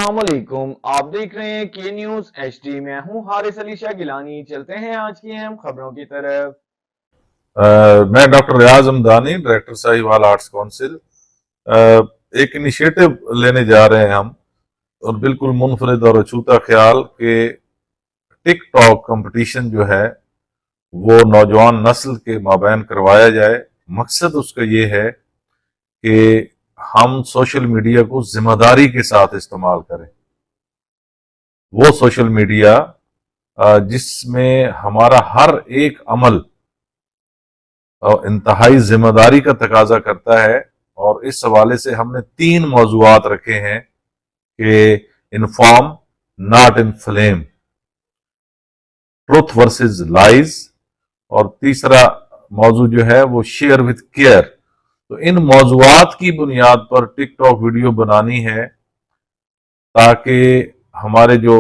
अस्सलाम वालेकुम। आप देख रहे हैं के न्यूज HD। मैं हूं हारिस अली शाह गिलानी। चलते हैं आज की अहम खबरों की तरफ। मैं doctor Riaz Hamdani, director Sahiwal arts council. एक इनिशिएटिव लेने जा रहे हैं हम, और बिल्कुल मुनफरिद और अछूता ख्याल कि टिकटॉक कंपटीशन जो है वो नौजवान नस्ल के माबैन करवाया जाए। मकसद उसका ये है कि हम सोशल मीडिया को जिम्मेदारी के साथ इस्तेमाल करें। वो सोशल मीडिया जिसमें हमारा हर एक अमल इंतहाई जिम्मेदारी का तकाजा करता है। और इस हवाले से हमने 3 मौजूआत रखे हैं कि inform not inflame, truth versus lies, और तीसरा मौजू जो है वो शेयर विद केयर। तो इन मौजूआत की बुनियाद पर टिकटॉक वीडियो बनानी है ताकि हमारे जो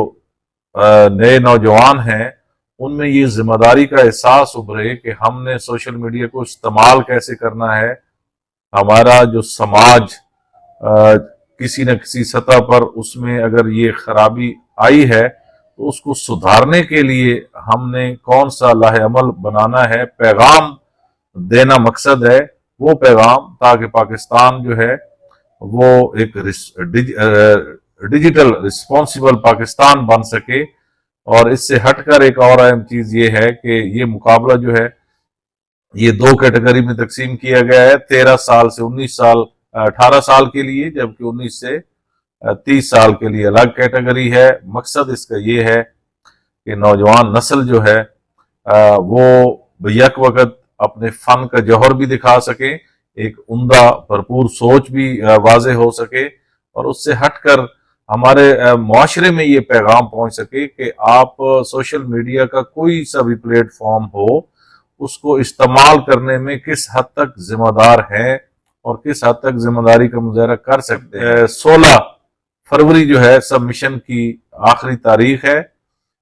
नए नौजवान हैं उनमें ये जिम्मेदारी का एहसास उभरे कि हमने सोशल मीडिया को इस्तेमाल कैसे करना है। हमारा जो समाज किसी न किसी सतह पर उसमें अगर ये खराबी आई है तो उसको सुधारने के लिए हमने कौन सा लाहे अमल बनाना है, पैगाम देना मकसद है। वो पैगाम ताकि पाकिस्तान जो है वो एक डिजिटल रिस्पॉन्सिबल पाकिस्तान बन सके। और इससे हटकर एक और अहम चीज ये है कि ये मुकाबला जो है ये 2 कैटेगरी में तकसीम किया गया है, 13 साल से 19 साल 18 साल के लिए, जबकि 19 से 30 साल के लिए अलग कैटेगरी है। मकसद इसका ये है कि नौजवान नस्ल जो है वो यक वक्त अपने फन का जौहर भी दिखा सके, एक उम्दा भरपूर सोच भी वाजे हो सके, और उससे हटकर हमारे मुआशरे में ये पैगाम पहुंच सके कि आप सोशल मीडिया का कोई सा भी प्लेटफॉर्म हो उसको इस्तेमाल करने में किस हद तक जिम्मेदार हैं और किस हद तक जिम्मेदारी का मुजाहरा कर सकते हैं। 16 फरवरी जो है सबमिशन की आखिरी तारीख है।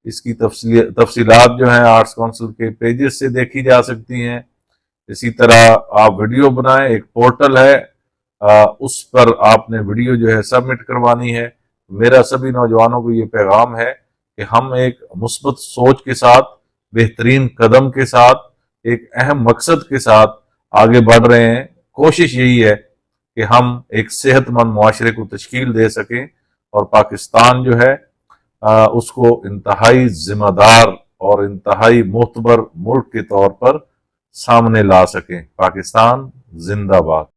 इसकी तफसीलात जो है आर्ट्स काउंसिल के पेजेस से देखी जा सकती हैं। इसी तरह आप वीडियो बनाएं, एक पोर्टल है, उस पर आपने वीडियो जो है सबमिट करवानी है। मेरा सभी नौजवानों को ये पैगाम है कि हम एक मुस्बत सोच के साथ, बेहतरीन कदम के साथ, एक अहम मकसद के साथ आगे बढ़ रहे हैं। कोशिश यही है कि हम एक सेहतमंद मुआशरे को तश्कील दे सकें और पाकिस्तान जो है उसको इंतहाई जिम्मेदार और इंतहाई मोतबर मुल्क के तौर पर सामने ला सकें। पाकिस्तान जिंदाबाद।